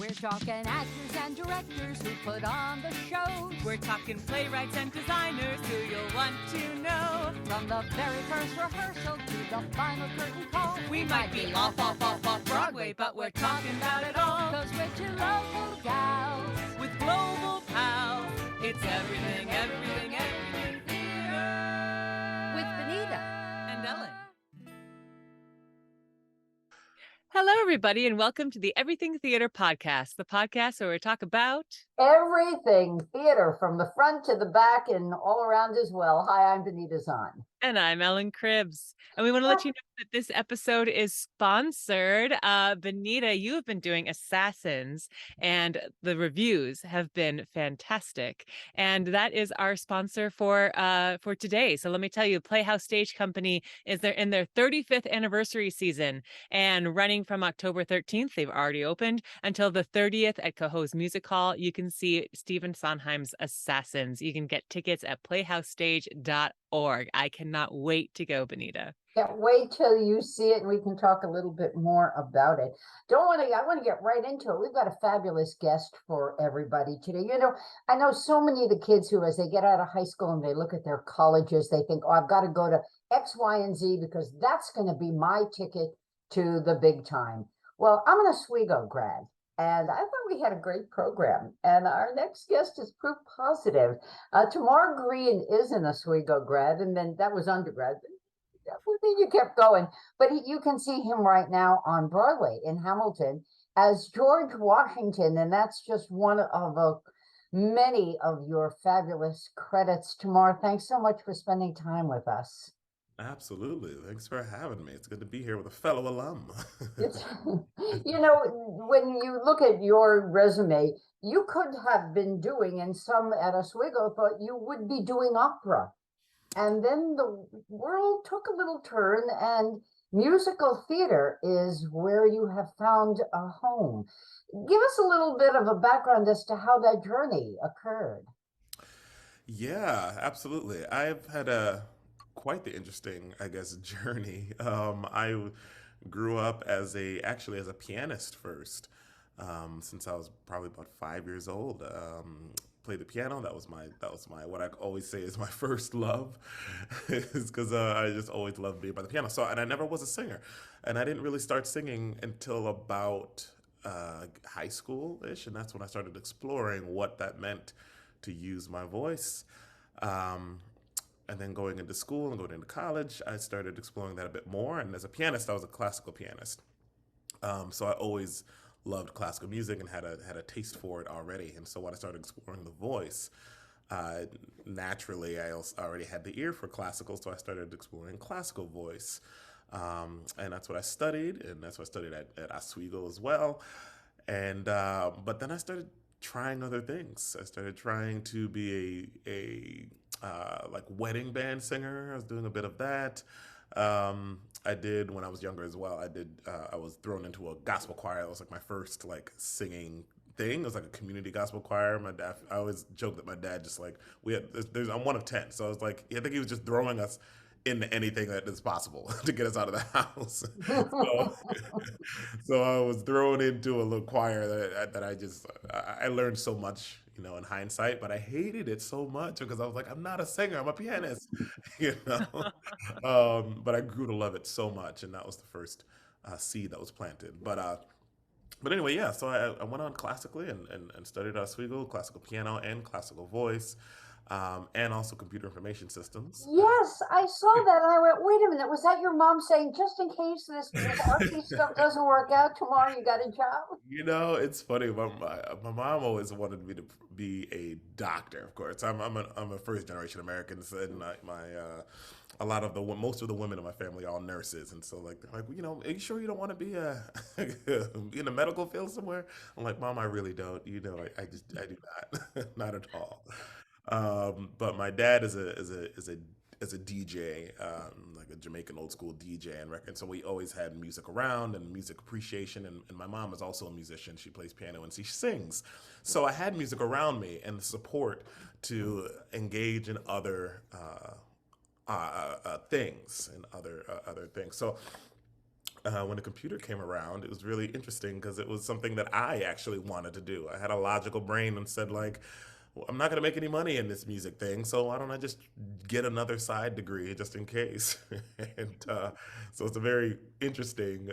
We're talking actors and directors who put on the shows. We're talking playwrights and designers who you'll want to know. From the very first rehearsal to the final curtain call. We might be off Broadway, but we're talking about it all. 'Cause we're two local gals with global pals. It's everything, everything, everything theater. with Benita And Ellen. Hello, everybody, and welcome to the Everything Theater Podcast, the podcast where we talk about everything theater from the front to the back and all around as well. Hi, I'm Benita Zahn. And I'm Ellen Cribbs. And we want to let you know that this episode is sponsored. Benita, you have been doing Assassins, and the reviews have been fantastic. And that is our sponsor for today. So let me tell you, Playhouse Stage Company is in their 35th anniversary season, and running from October 13th, they've already opened, until the 30th at Coho's Music Hall. You can see Stephen Sondheim's Assassins. You can get tickets at playhousestage.org. I cannot wait to go, Benita. Can't wait till you see it and we can talk a little bit more about it. I want to get right into it. We've got a fabulous guest for everybody today. You know, I know so many of the kids who, as they get out of high school and they look at their colleges, they think, oh, I've got to go to X, Y, and Z because that's going to be my ticket to the big time. Well, I'm an Oswego grad. And I thought we had a great program. And our next guest is proof positive. Tamar Greene is an Oswego grad, and then that was undergrad. You kept going. But you can see him right now on Broadway in Hamilton as George Washington. And that's just one of many of your fabulous credits. Tamar, thanks so much for spending time with us. Absolutely. Thanks for having me. It's good to be here with a fellow alum. You know, when you look at your resume, you could have been doing, and some at Oswego thought you would be doing opera. And then the world took a little turn, and musical theater is where you have found a home. Give us a little bit of a background as to how that journey occurred. Yeah, absolutely. I've had quite the interesting, I guess, journey. I grew up actually as a pianist first, since I was probably about 5 years old. Played the piano. That was my what I always say is my first love, is because I just always loved being by the piano. So, and I never was a singer, and I didn't really start singing until about high school-ish, and that's when I started exploring what that meant to use my voice. And then going into school and going into college, I started exploring that a bit more. And as a pianist, I was a classical pianist. So I always loved classical music and had a taste for it already. And so when I started exploring the voice, naturally, I already had the ear for classical. So I started exploring classical voice. And that's what I studied. And that's what I studied at Oswego as well. And but then I started trying other things. I started trying to be a like wedding band singer. I was doing a bit of that. I did when I was younger as well. I was thrown into a gospel choir. That was like my first like singing thing. It was like a community gospel choir. My dad, I always joke that my dad just like, I'm one of 10. So I was like, I think he was just throwing us into anything that is possible to get us out of the house. So I was thrown into a little choir that I learned so much, you know, in hindsight, but I hated it so much because I was like, I'm not a singer, I'm a pianist, you know. But I grew to love it so much, and that was the first seed that was planted. But anyway, yeah. So I went on classically and studied at Oswego, classical piano and classical voice. And also computer information systems. Yes, I saw that and I went, wait a minute, was that your mom saying, just in case this artsy stuff doesn't work out tomorrow, you got a job? You know, it's funny. My mom always wanted me to be a doctor, of course. I'm a first generation American, and most of the women in my family are all nurses, and so like, they're like, you know, are you sure you don't want to be in a medical field somewhere? I'm like, Mom, I really don't. You know, I do not, not at all. But my dad is a DJ, like a Jamaican old school DJ and record. So we always had music around and music appreciation. And my mom is also a musician. She plays piano and she sings. So I had music around me and the support to engage in other things and other things. So when the computer came around, it was really interesting because it was something that I actually wanted to do. I had a logical brain and said, like, well, I'm not going to make any money in this music thing, so why don't I just get another side degree just in case? And so it's a very interesting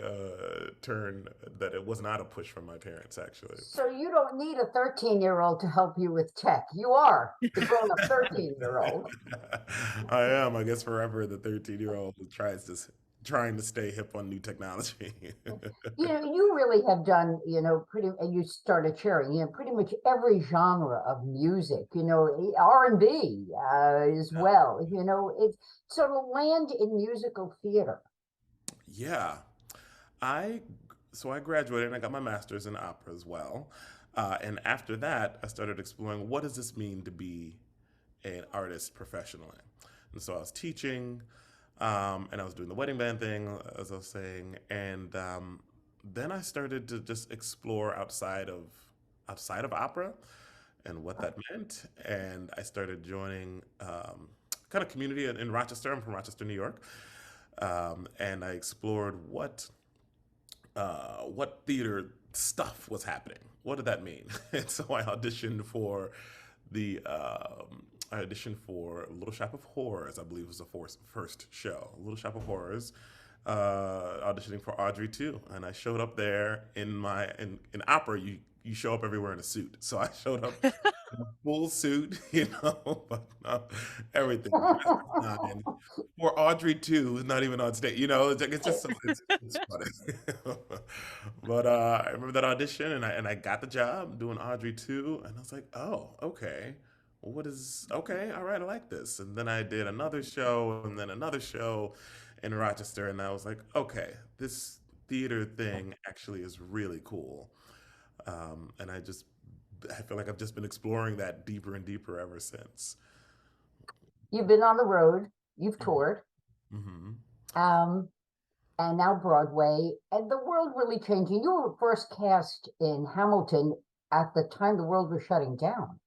turn that it was not a push from my parents, actually. So you don't need a 13-year-old to help you with tech. You are the grown-up 13-year-old. I am, I guess, forever the 13-year-old who trying to stay hip on new technology. You really have done, you started sharing, pretty much every genre of music, R&B as Yeah. well, it's sort of land in musical theater. Yeah. I so I graduated and I got my master's in opera as well. And after that, I started exploring what does this mean to be an artist professionally. And so I was teaching, and I was doing the wedding band thing, as I was saying, and then I started to just explore outside of opera and what that meant. And I started joining kind of community in Rochester. I'm from Rochester, New York, and I explored what theater stuff was happening. What did that mean? And so I auditioned for Little Shop of Horrors. I believe was the first show. Little Shop of Horrors. Auditioning for Audrey too, and I showed up there in opera. You show up everywhere in a suit, so I showed up in a full suit, but everything dressed as nine. For Audrey too, who's not even on stage. It's like it's just so it's funny. But I remember that audition, and I got the job doing Audrey too, and I was like, oh, okay. Well, okay? All right, I like this. And then I did another show, and then another show in Rochester, and I was like, okay, this theater thing actually is really cool. And I feel like I've just been exploring that deeper and deeper ever since. You've been on the road, you've toured, Mm-hmm. um, and now Broadway, and the world really changing. You were first cast in Hamilton at the time the world was shutting down.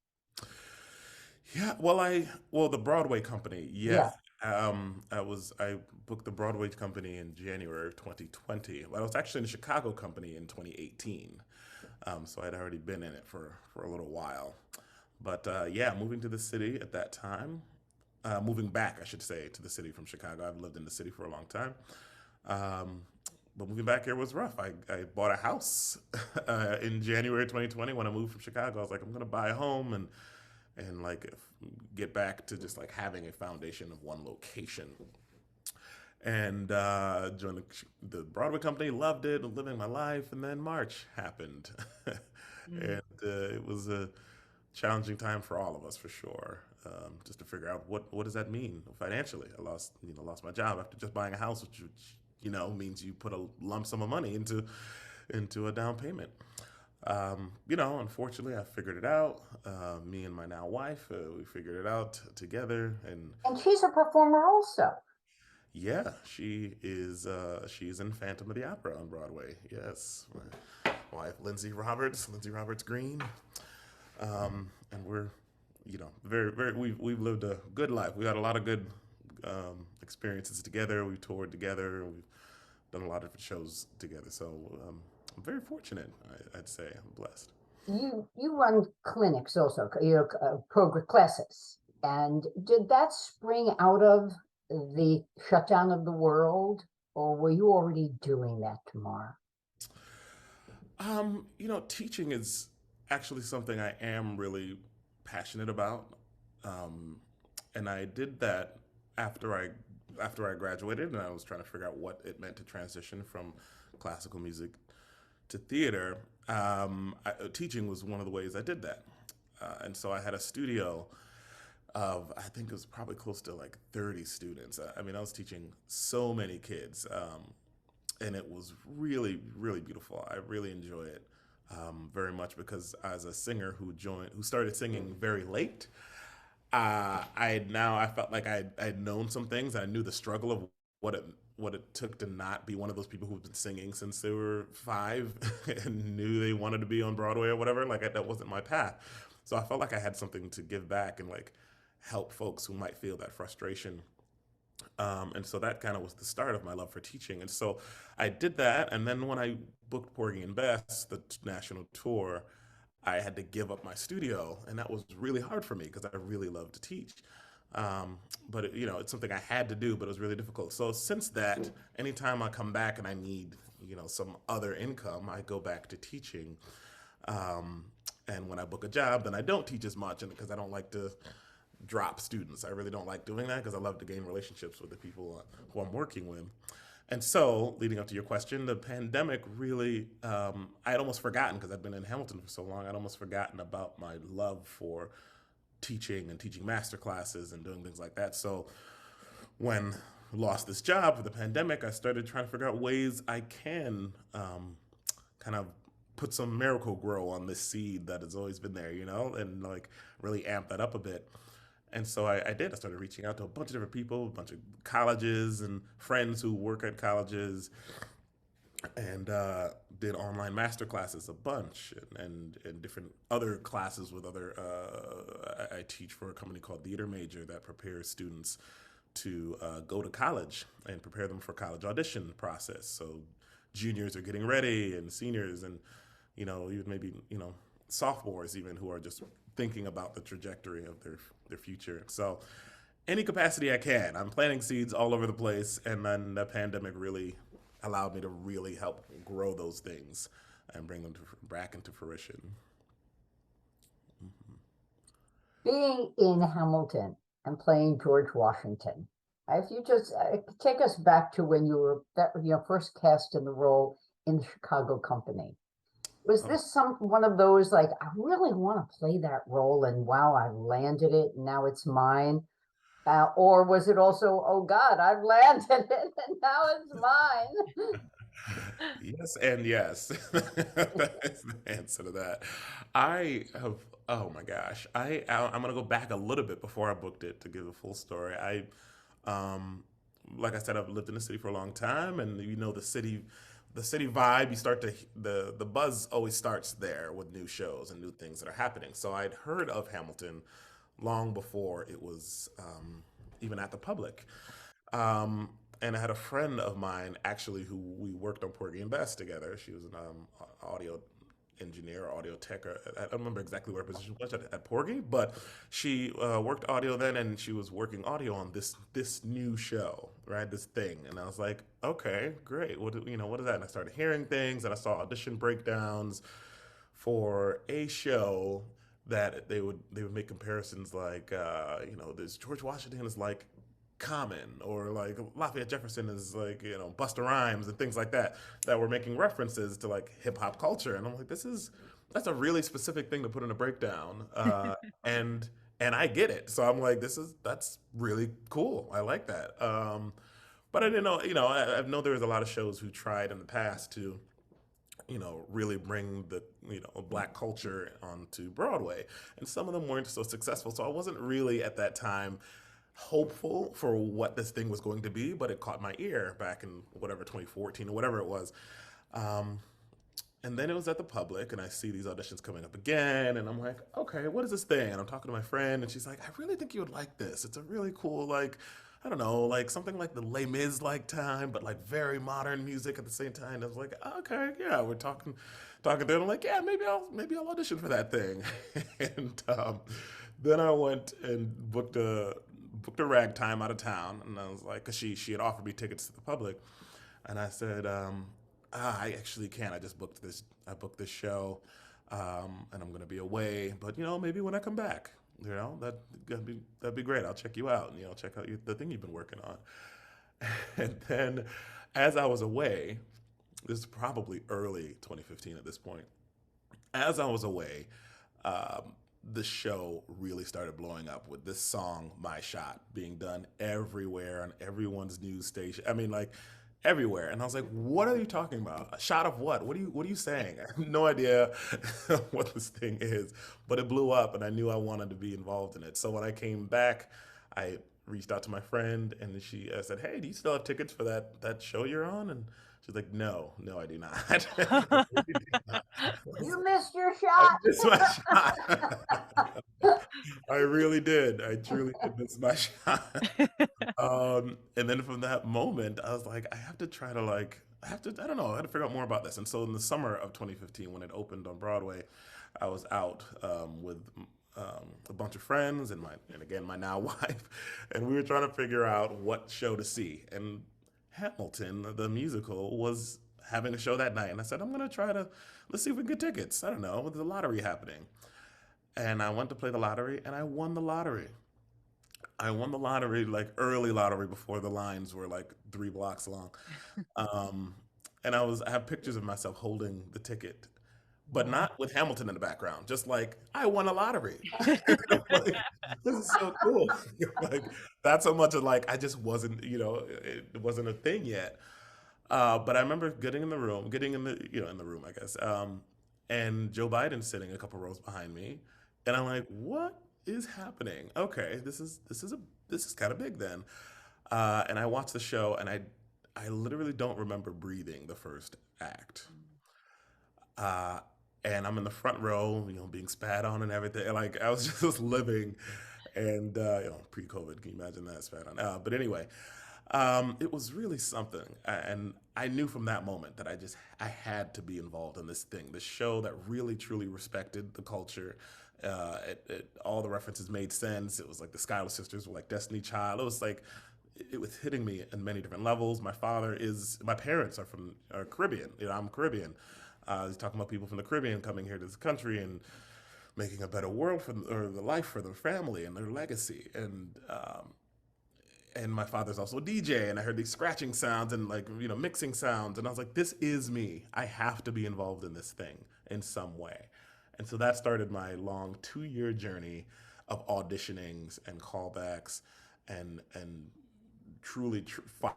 Yeah, the Broadway company, Yeah. yes. I booked the Broadway company in January of 2020. But I was actually in the Chicago company in 2018. So I'd already been in it for a little while. But yeah, moving to the city at that time, moving back, I should say, to the city from Chicago. I've lived in the city for a long time. Um, but moving back here was rough. I bought a house in January 2020 when I moved from Chicago. I was like, I'm going to buy a home and like get back to just like having a foundation of one location. And joined the Broadway company, loved it, living my life, and then March happened, Mm. and it was a challenging time for all of us for sure. Just to figure out what does that mean financially. I lost my job after just buying a house, which means you put a lump sum of money into a down payment. Unfortunately, I figured it out. Me and my now wife, we figured it out together, and And she's a performer also. yeah, she's in Phantom of the Opera on Broadway. Yes, my wife, Lindsay Roberts Green, and we're, very, very. We've lived a good life. We had a lot of good experiences together. We toured together. We've done a lot of different shows together. So I'm very fortunate. I'd say I'm blessed. You run clinics also, program classes, and did that spring out of the shutdown of the world, or were you already doing that, Tamar? Teaching is actually something I am really passionate about, um, and I did that after I graduated, and I was trying to figure out what it meant to transition from classical music to theater. Teaching was one of the ways I did that, and so I had a studio of I think it was probably close to like 30 students. I mean, I was teaching so many kids, and it was really, really beautiful. I really enjoy it very much because as a singer who started singing very late, I felt like I'd known some things. I knew the struggle of what it what it took to not be one of those people who've been singing since they were five and knew they wanted to be on Broadway or whatever. That wasn't my path. So I felt like I had something to give back and like help folks who might feel that frustration And so that kind of was the start of my love for teaching. And so I did that. And then when I booked Porgy and Bess, the national tour, I had to give up my studio. And that was really hard for me because I really love to teach. But it's something I had to do, but it was really difficult. So since that, anytime I come back and I need, some other income, I go back to teaching. Um, and when I book a job, then I don't teach as much, and because I don't like to drop students. I really don't like doing that because I love to gain relationships with the people who I'm working with. And so, leading up to your question, the pandemic really, I had almost forgotten because I'd been in Hamilton for so long, I'd almost forgotten about my love for teaching and teaching master classes and doing things like that. So, when I lost this job for the pandemic, I started trying to figure out ways I can kind of put some miracle grow on this seed that has always been there, and like really amp that up a bit. And so I did. I started reaching out to a bunch of different people, a bunch of colleges and friends who work at colleges, and did online master classes a bunch, and different other classes with other. I teach for a company called Theater Major that prepares students to go to college and prepare them for college audition process. So juniors are getting ready, and seniors, and even maybe sophomores even who are just thinking about the trajectory of their future. So any capacity I can. I'm planting seeds all over the place, and then the pandemic really allowed me to really help grow those things and bring them back into fruition. Being in Hamilton and playing George Washington, if you just take us back to when you were first cast in the role in the Chicago Company. Was this one of those, like, I really want to play that role, and wow, I've landed it, and now it's mine? Or was it also, oh God, I've landed it, and now it's mine? Yes, and yes. That is the answer to that. I have, oh my gosh. I'm gonna go back a little bit before I booked it to give a full story. Um, like I said, I've lived in the city for a long time, and the city vibe, you start to the buzz always starts there with new shows and new things that are happening. So I'd heard of Hamilton long before it was even at the public. And I had a friend of mine actually who we worked on Porgy and Bess together. She was an audio engineer or audio tech. Or, I don't remember exactly what her position was at Porgy, but she worked audio then, and she was working audio on this new show, right? This thing, and I was like, okay, great. What is that? And I started hearing things, and I saw audition breakdowns for a show that they would make comparisons like, this George Washington is like Common, or like Lafayette Jefferson is like, Busta Rhymes and things like that were making references to like hip hop culture. And I'm like, that's a really specific thing to put in a breakdown. And I get it. So I'm like, that's really cool. I like that. But I didn't know, I know there was a lot of shows who tried in the past to, really bring the, black culture onto Broadway. And some of them weren't so successful. So I wasn't really at that time hopeful for what this thing was going to be, but it caught my ear back in whatever 2014 or whatever it was. Um, and then it was at the public, and I see these auditions coming up again, and I'm like, okay, what is this thing? And I'm talking to my friend, and she's like, I really think you would like this. It's a really cool, like, I don't know, like something like the Les Mis like time, but like very modern music at the same time. And I was like, okay, yeah, we're talking to them. I'm like, yeah, maybe I'll audition for that thing. And then I went and booked a ragtime out of town, and I was like, cause she had offered me tickets to the public, and I said, I actually can't. I just booked this. I booked this show, and I'm gonna be away. But maybe when I come back, that'd be great. I'll check you out, and check out the thing you've been working on. And then, as I was away, this is probably early 2015 at this point. As I was away, the show really started blowing up with this song, My Shot, being done everywhere on everyone's news station. I mean, like everywhere. And I was like, what are you talking about? A shot of what? What are you saying? I have no idea what this thing is, but it blew up, and I knew I wanted to be involved in it. So when I came back, I reached out to my friend, and she said, "Hey, do you still have tickets for that show you're on?" And she's like, "No, no, I do not." I really do not. You missed your I shot. missed my shot. I really did. I truly did miss my shot. And then from that moment, I was like, I have to try to I don't know, I had to figure out more about this. And so in the summer of 2015, when it opened on Broadway, I was out with a bunch of friends and again my now wife, and we were trying to figure out what show to see. And Hamilton, the musical, was having a show that night, and I said, let's see if we can get tickets. I don't know, with the lottery happening. And I went to play the lottery, and I won the lottery. I won the lottery, like early lottery before the lines were like 3 blocks long. Um, and I have pictures of myself holding the ticket, but Wow. not with Hamilton in the background, just like I won a lottery. Like, this is so cool. Like that's so much of like I just wasn't, it wasn't a thing yet. But I remember getting in the room, I guess. And Joe Biden sitting a couple rows behind me, and I'm like, what is happening? Okay, this is kind of big then. And I watched the show, and I literally don't remember breathing the first act. Uh, and I'm in the front row, being spat on and everything. Like I was just living, and pre-COVID, can you imagine that spat on? But anyway, it was really something, and I knew from that moment that I had to be involved in this show that really truly respected the culture. All the references made sense. It was like the Schuyler sisters were like Destiny Child. It was like it was hitting me in many different levels. My parents are Caribbean. I'm Caribbean. He's talking about people from the Caribbean coming here to this country and making a better world or the life for their family and their legacy. And my father's also a DJ, and I heard these scratching sounds and like mixing sounds, and I was like, this is me. I have to be involved in this thing in some way. And so that started my long 2-year journey of auditionings and callbacks and truly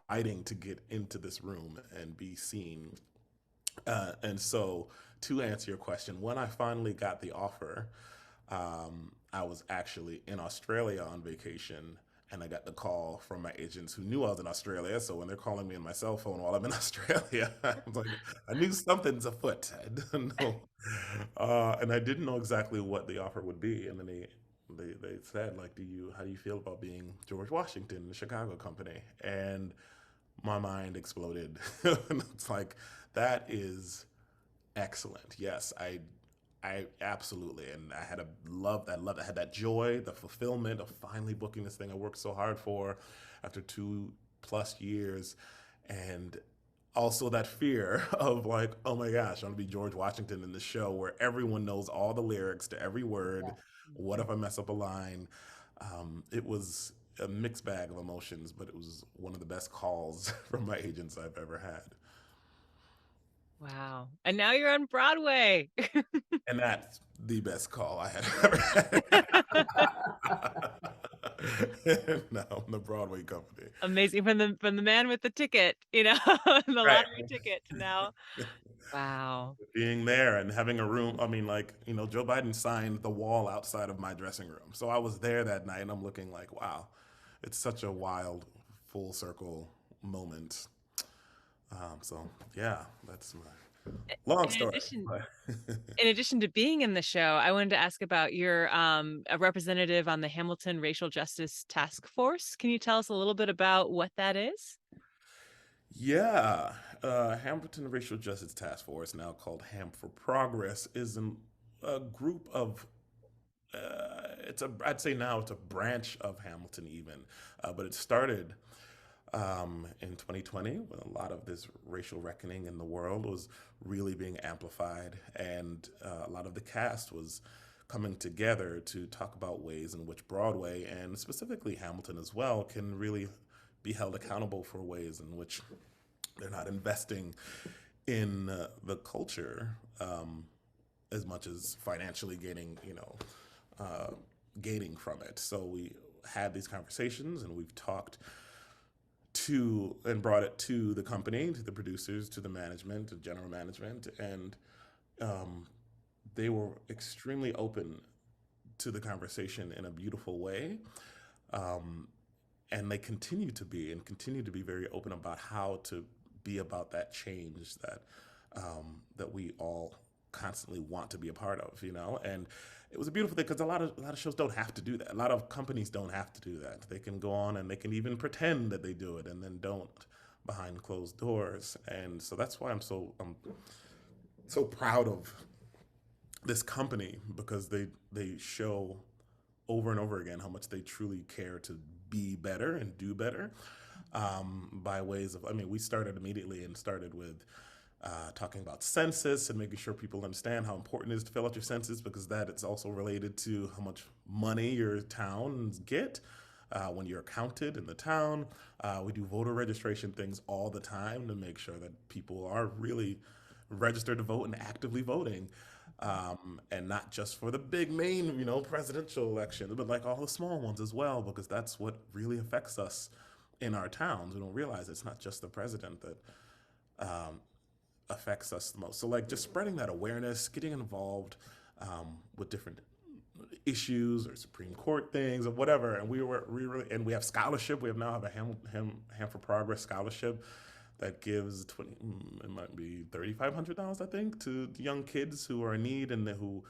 fighting to get into this room and be seen. And so to answer your question, when I finally got the offer, I was actually in Australia on vacation, and I got the call from my agents who knew I was in Australia. So when they're calling me on my cell phone while I'm in Australia, I was like, I knew something's afoot. I didn't know, and I didn't know exactly what the offer would be. And then they said like, how do you feel about being George Washington, the Chicago company? And my mind exploded. And it's like that is excellent. Yes, I absolutely, and I had I had that joy, the fulfillment of finally booking this thing I worked so hard for after 2+ years, and also that fear of like, oh my gosh, I'm gonna be George Washington in the show where everyone knows all the lyrics to every word. Yeah. What if I mess up a line? It was a mixed bag of emotions, but it was one of the best calls from my agents I've ever had. Wow. And now you're on Broadway. And that's the best call I had ever had. Now I'm the Broadway company. Amazing. From the man with the ticket, the Right. lottery ticket to now. Wow. Being there and having a room, I mean, like, Joe Biden signed the wall outside of my dressing room. So I was there that night and I'm looking like, wow, it's such a wild, full circle moment. So yeah, that's my long In story. addition, in addition to being in the show, I wanted to ask about your a representative on the Hamilton Racial Justice Task Force. Can you tell us a little bit about what that is? Yeah, Hamilton Racial Justice Task Force, now called HAM for Progress, is a group of I'd say now it's a branch of Hamilton even, but it started in 2020 when a lot of this racial reckoning in the world was really being amplified, and a lot of the cast was coming together to talk about ways in which Broadway and specifically Hamilton as well can really be held accountable for ways in which they're not investing in the culture as much as financially uh, gaining from it. So we had these conversations, and we've talked to and brought it to the company, to the producers, to the management, to general management, and um, they were extremely open to the conversation in a beautiful way. Um, and they continue to be and continue to be very open about how to be about that change that we all constantly want to be a part of, and it was a beautiful thing because a lot of shows don't have to do that. A lot of companies don't have to do that. They can go on and they can even pretend that they do it and then don't behind closed doors. And so that's why I'm so proud of this company, because they show over and over again how much they truly care to be better and do better, by ways of, I mean, we started immediately and started with talking about census and making sure people understand how important it is to fill out your census, because that is also related to how much money your towns get when you're counted in the town. We do voter registration things all the time to make sure that people are really registered to vote and actively voting. And not just for the big main, presidential election, but like all the small ones as well, because that's what really affects us in our towns. We don't realize it's not just the president that affects us the most. So like just spreading that awareness, getting involved with different issues or Supreme Court things or whatever. And we really, and we have scholarship. We now have a Ham for Progress scholarship that gives it might be $3,500, I think, to young kids who are in need and who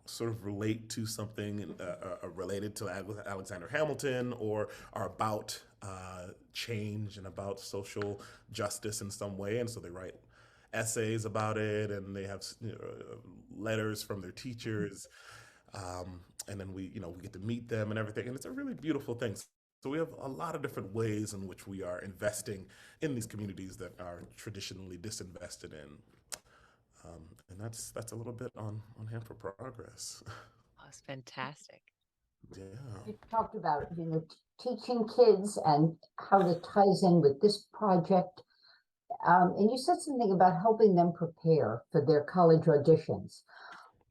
sort of relate to something related to Alexander Hamilton, or are about change and about social justice in some way. And so they write essays about it, and they have letters from their teachers, and then we get to meet them and everything, and it's a really beautiful thing. So we have a lot of different ways in which we are investing in these communities that are traditionally disinvested in. And that's a little bit on Ham for Progress. That's fantastic. Yeah. You talked about, teaching kids and how that ties in with this project. And you said something about helping them prepare for their college auditions.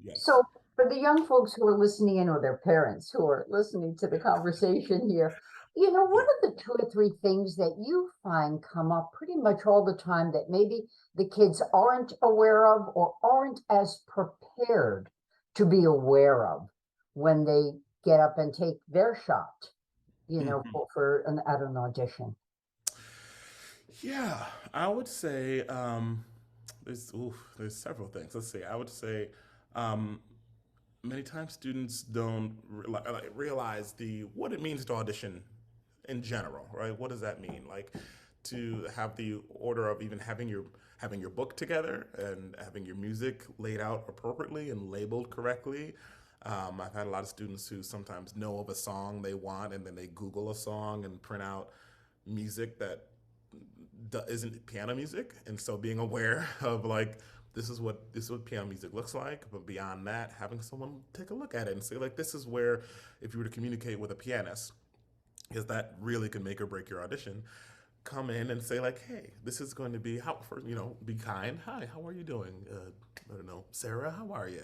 Yes. So for the young folks who are listening in, or their parents who are listening to the conversation here, what are the 2 or 3 things that you find come up pretty much all the time that maybe the kids aren't aware of or aren't as prepared to be aware of when they get up and take their shot, for at an audition? Yeah, I would say there's several things. Let's see. I would say um, many times students don't realize what it means to audition in general, right? What does that mean? Like, to have the order of even having your book together and having your music laid out appropriately and labeled correctly. I've had a lot of students who sometimes know of a song they want, and then they Google a song and print out music that isn't piano music. And so being aware of like, this is what piano music looks like, but beyond that, having someone take a look at it and say like, this is where, if you were to communicate with a pianist, because that really can make or break your audition, come in and say like, hey, this is going to be be kind. Hi, how are you doing? I don't know, Sarah, how are you?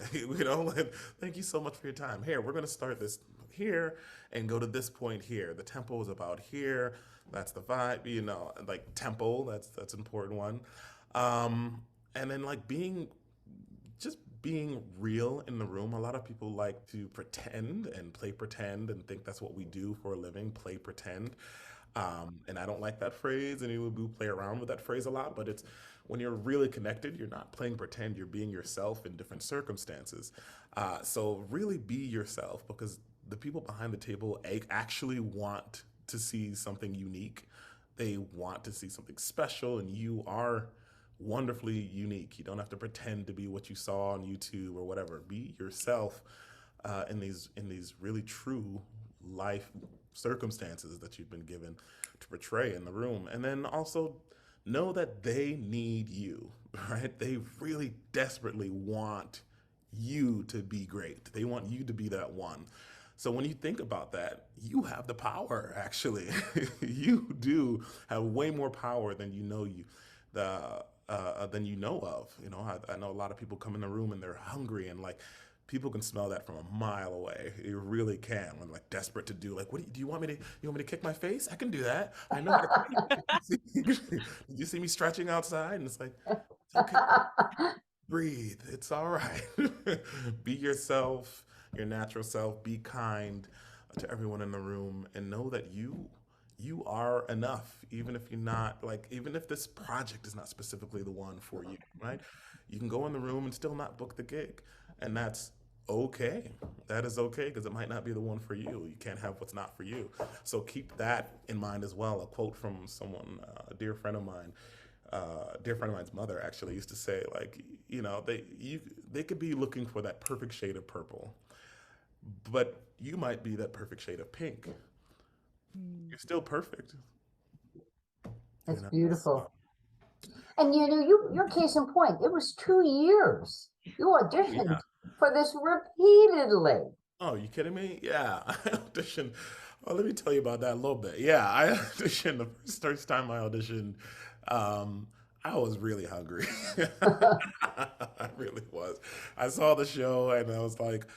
Thank you so much for your time. Here, we're going to start this here and go to this point here. The tempo is about here. That's the vibe, like tempo. That's an important one. And then like being real in the room. A lot of people like to pretend and play pretend and think that's what we do for a living, play pretend. And I don't like that phrase, and we play around with that phrase a lot, but it's when you're really connected, you're not playing pretend, you're being yourself in different circumstances. So really be yourself, because the people behind the table actually want to see something unique. They want to see something special, and you are wonderfully unique. You don't have to pretend to be what you saw on YouTube or whatever. Be yourself in these really true life circumstances that you've been given to portray in the room. And then also know that they need you, right? They really desperately want you to be great. They want you to be that one. So when you think about that, you have the power, actually. You do have way more power than you know than you know of. I know a lot of people come in the room and they're hungry, and like, people can smell that from a mile away. You really can. When like desperate to do, like, do you want me to kick my face? I can do that. I know how to Did you see me stretching outside? And it's like, it's okay. Breathe. It's all right. Be yourself, your natural self. Be kind. to everyone in the room and know that you are enough, even if you're not like, even if this project is not specifically the one for you, right? You can go in the room and still not book the gig, and that's okay. That is okay because it might not be the one for you. You can't have what's not for you. So keep that in mind as well. A quote from someone, a dear friend of mine, dear friend of mine's mother actually used to say, like, they could be looking for that perfect shade of purple, but you might be that perfect shade of pink. Mm. You're still perfect, you That's know. So, beautiful. And your case in point, it was 2 years. You oh yeah. auditioned for this repeatedly. Oh, you kidding me? Yeah, I auditioned. Well, let me tell you about that a little bit. Yeah, I auditioned the first time I auditioned. Um, I was really hungry. I really was. I saw the show and I was like,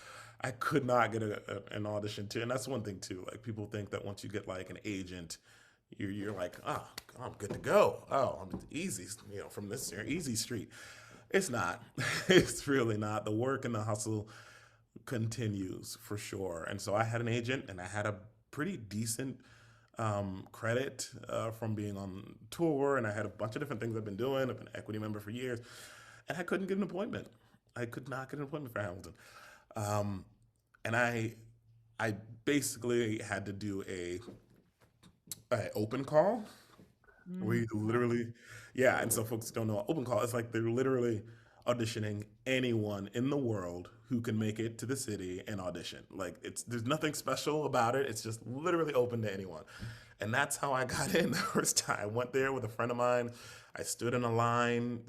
I could not get an audition too. And that's one thing too. Like people think that once you get like an agent, you're like, oh, I'm good to go. Oh, I'm easy, from this here, easy street. It's not. It's really not. The work and the hustle continues for sure. And so I had an agent and I had a pretty decent credit from being on tour, and I had a bunch of different things I've been doing. I've been an equity member for years, and I couldn't get an appointment. I could not get an appointment for Hamilton. Um, and I basically had to do a open call where Mm. you literally, yeah. And so folks don't know what open call. It's like they're literally auditioning anyone in the world who can make it to the city and audition. Like there's nothing special about it. It's just literally open to anyone. And that's how I got in the first time. I went there with a friend of mine. I stood in a line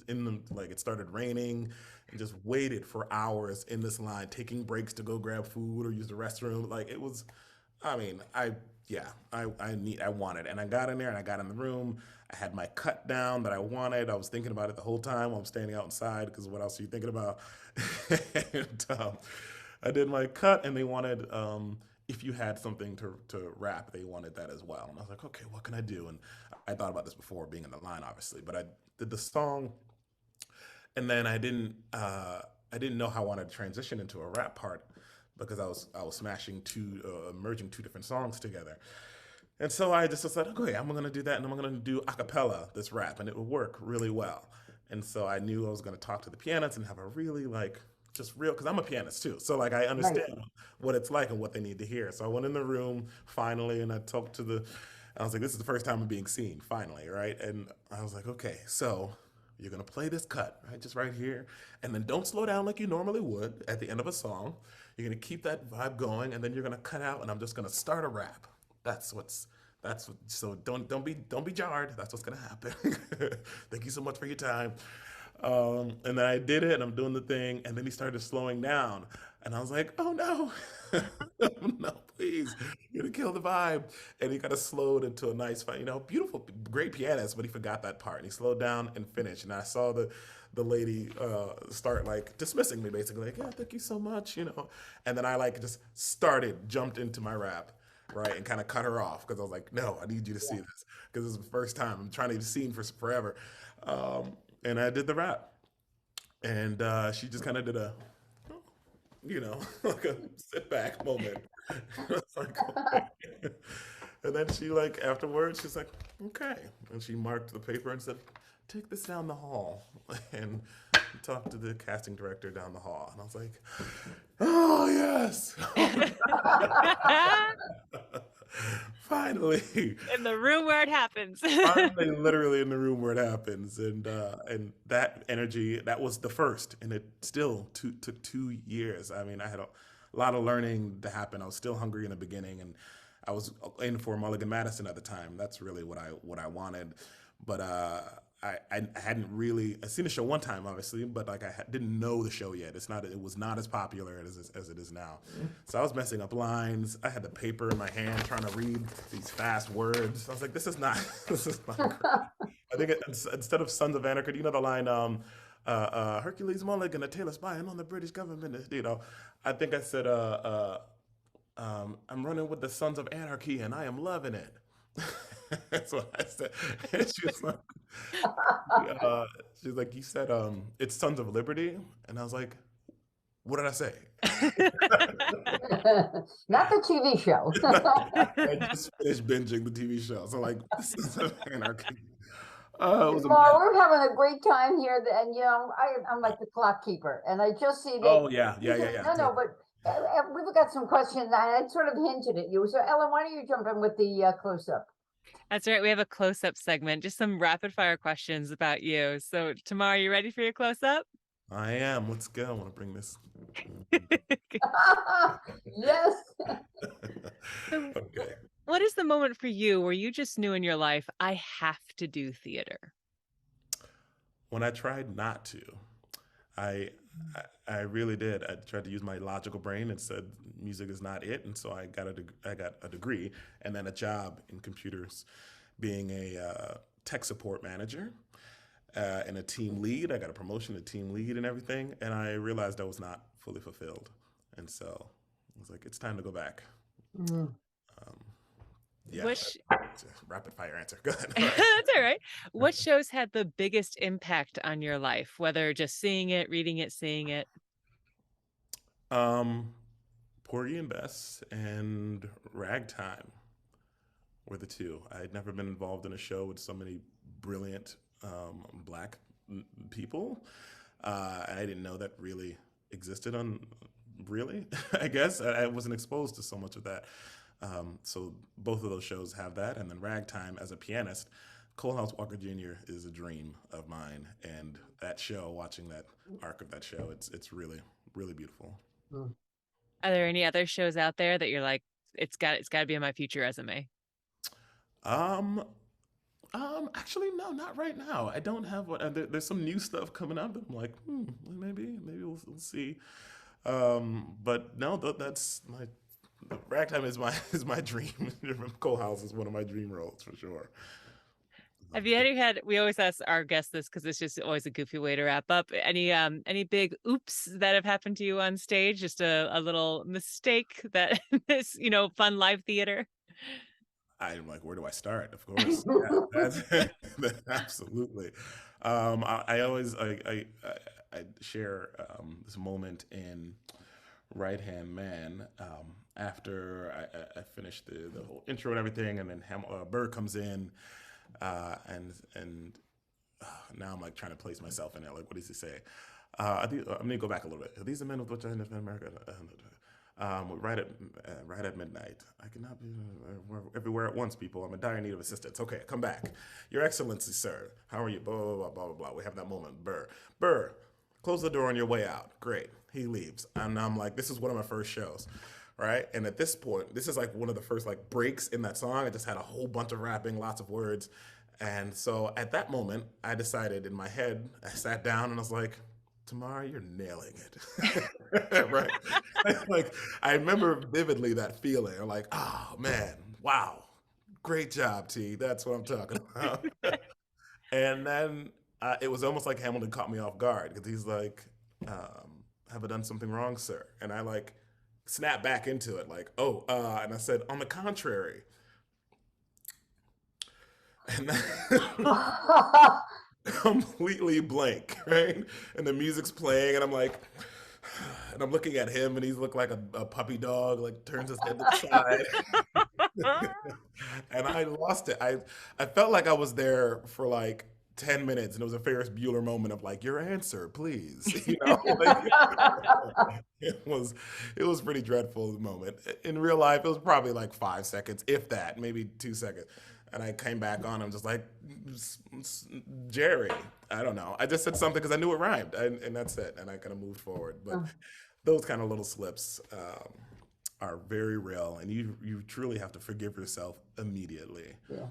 like it started raining and just waited for hours in this line, taking breaks to go grab food or use the restroom. Like it was, I mean, yeah, I wanted, and I got in there and I got in the room. I had my cut down that I wanted. I was thinking about it the whole time while I'm standing outside because what else are you thinking about? and I did my cut, and they wanted if you had something to rap, they wanted that as well. And I was like, okay, what can I do? And I thought about this before being in the line, obviously, but I did the song, and then I didn't know how I wanted to transition into a rap part because I was smashing merging two different songs together. And so I just said, okay, I'm gonna do that, and I'm gonna do a cappella this rap, and it would work really well. And so I knew I was gonna talk to the pianist and have a really like just real, because I'm a pianist too, so like I Right. understand what it's like and what they need to hear. So I went in the room finally, and I talked to the. I was like, this is the first time I'm being seen, finally, right? And I was like, okay, so you're gonna play this cut, right, just right here, and then don't slow down like you normally would at the end of a song. You're gonna keep that vibe going, and then you're gonna cut out, and I'm just gonna start a rap. That's what's that's what, so don't be jarred. That's what's gonna happen. Thank you so much for your time. And then I did it, and I'm doing the thing, and then he started slowing down, and I was like, oh no, no, please, you're gonna kill the vibe. And he kind of slowed into a nice, beautiful, great pianist, but he forgot that part, and he slowed down and finished. And I saw the lady start like dismissing me, basically, like, yeah, thank you so much. And then I like just jumped into my rap, right, and kind of cut her off because I was like, no, I need you to see Yeah. this because this is the first time I'm trying to be seen for forever. Um, and I did the rap, and she just kind of did a, like a sit back moment. It's like, okay. And then she like afterwards, she's like, okay, and she marked the paper and said, take this down the hall, and talked to the casting director down the hall, and I was like, oh yes. Finally, In the room where it happens. finally, literally in the room where it happens, and that energy, that was the first, and it still took 2 years. I mean, I had a lot of learning to happen. I was still hungry in the beginning, and I was in for Mulligan Madison at the time. That's really what I wanted, but I hadn't really I seen the show one time, obviously, but like didn't know the show yet. It was not as popular as it is now. So I was messing up lines. I had the paper in my hand trying to read these fast words. I was like, this is not this is not great. I think instead of Sons of Anarchy, the line, Hercules Mulligan, a tale of spying on the British government. I think I said, I'm running with the Sons of Anarchy and I am loving it. That's what I said. And uh, she was like, you said, it's Sons of Liberty, and I was like, What did I say? Not the TV show. I just finished binging the TV show. So like, this is anarchy. It was a Well, mess. we're having a great time here, and I'm like the clock keeper, and I just see that. Oh yeah, yeah, yeah, yeah. No, Totally. but we've got some questions. I sort of hinted at you. So, Ellen, why don't you jump in with the close up? That's right. We have a close-up segment, just some rapid fire questions about you. So, Tamar, you ready for your close-up? I am. Let's go. I want to bring this. Yes. Okay. What is the moment for you where you just knew in your life, I have to do theater? When I tried not to, I I really did. I tried to use my logical brain and said music is not it, and so I got a degree and then a job in computers, being a tech support manager and a team lead. I got a promotion to team lead and everything, and I realized I was not fully fulfilled, and so I was like, it's time to go back. Mm. Yeah, Which that's a rapid fire answer. Go ahead. that's all right. What shows had the biggest impact on your life, whether just seeing it, reading it, seeing it? Porgy and Bess and Ragtime were the two. I had never been involved in a show with so many brilliant black people. And I didn't know that really existed on really. I guess I wasn't exposed to so much of that. So both of those shows have that, and then Ragtime as a pianist. Colehouse Walker Jr. is a dream of mine, and that show, watching that arc of that show, it's really really beautiful. Mm. Are there any other shows out there that you're like, it's got to be on my future resume? Um, Actually, no, not right now. I don't have one. There's some new stuff coming up, and I'm like, maybe we'll see. But no, that's my Ragtime is my dream. Colehouse is one of my dream roles for sure. Have you ever had? We always ask our guests this because it's just always a goofy way to wrap up. Any big oops that have happened to you on stage? Just a little mistake that is fun live theater. I'm like, where do I start? Of course, that's absolutely. I always I share this moment in Right Hand Man after I finished the whole intro and everything, and then Burr comes in, and now I'm like trying to place myself in it. Like, what does he say? I'm gonna go back a little bit. Are these the men with which I defend America? Right at midnight. I cannot be everywhere at once, people. I'm in dire need of assistance. Okay, come back. Your Excellency, sir. How are you? Blah, blah, blah, blah, blah, blah. We have that moment. Burr, close the door on your way out. Great. He leaves. And I'm like, this is one of my first shows, right? And at this point, this is like one of the first like breaks in that song. I just had a whole bunch of rapping, lots of words. And so at that moment, I decided in my head, I sat down and I was like, Tamar, you're nailing it. Right? Like, I remember vividly that feeling. I'm like, oh man, wow. Great job, T. That's what I'm talking about. And then it was almost like Hamilton caught me off guard because he's like, have I done something wrong, sir? And I like snapped back into it, like, and I said, on the contrary. And completely blank, right? And the music's playing, and I'm like, and I'm looking at him, and he's looked like a puppy dog, like turns his head to the side. And I lost it. I felt like I was there for like 10 minutes, and it was a Ferris Bueller moment of like, your answer, please. Like, it was pretty dreadful moment. In real life, it was probably like 5 seconds, if that, maybe 2 seconds. And I came back on. I'm just like, Jerry. I don't know. I just said something because I knew it rhymed, and that's it. And I kind of moved forward. But those kind of little slips are very real, and you truly have to forgive yourself immediately. Yeah.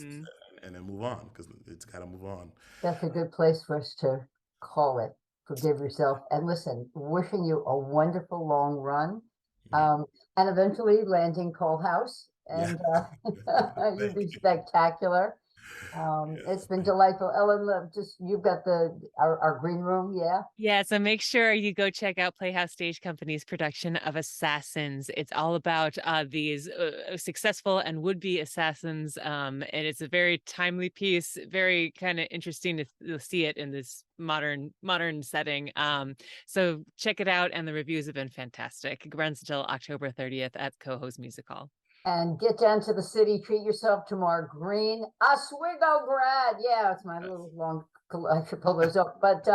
And then move on, because it's got to move on. That's a good place for us to call it. Forgive yourself. And listen, wishing you a wonderful long run, and eventually landing Colehouse. And you'd be spectacular. It's been delightful. Ellen, you've got our green room, yeah? Yeah, so make sure you go check out Playhouse Stage Company's production of Assassins. It's all about these successful and would-be assassins, and it's a very timely piece, very kind of interesting to see it in this modern setting. So check it out, and the reviews have been fantastic. It runs until October 30th at Coho's Music Hall. And get down to the city, treat yourself. Tamar Greene, Oswego grad. Yeah, it's my little long, I should pull those up, but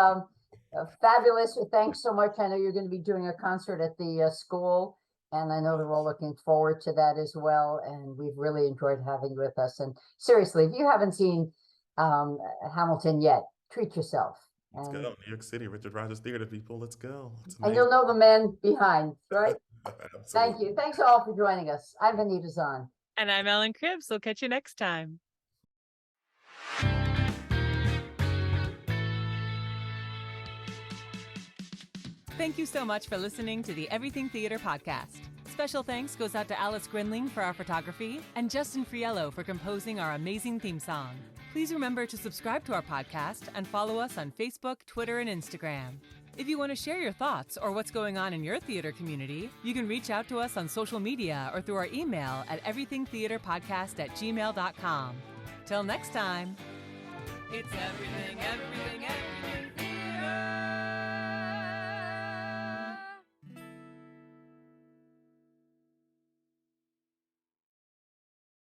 fabulous. Thanks so much. I know you're going to be doing a concert at the school, and I know they're all looking forward to that as well. And we've really enjoyed having you with us. And seriously, if you haven't seen Hamilton yet, treat yourself. Let's go. New York City, Richard Rogers Theater, people. Let's go. And you'll know the man behind, right? Absolutely. Thank you. Thanks all for joining us. I'm Anita Zahn. And I'm Ellen Cribbs. We'll catch you next time. Thank you so much for listening to the Everything Theater podcast. Special thanks goes out to Alice Grinling for our photography and Justin Friello for composing our amazing theme song. Please remember to subscribe to our podcast and follow us on Facebook, Twitter, and Instagram. If you want to share your thoughts or what's going on in your theater community, you can reach out to us on social media or through our email at everythingtheaterpodcast@gmail.com. Till next time, it's everything, everything, everything.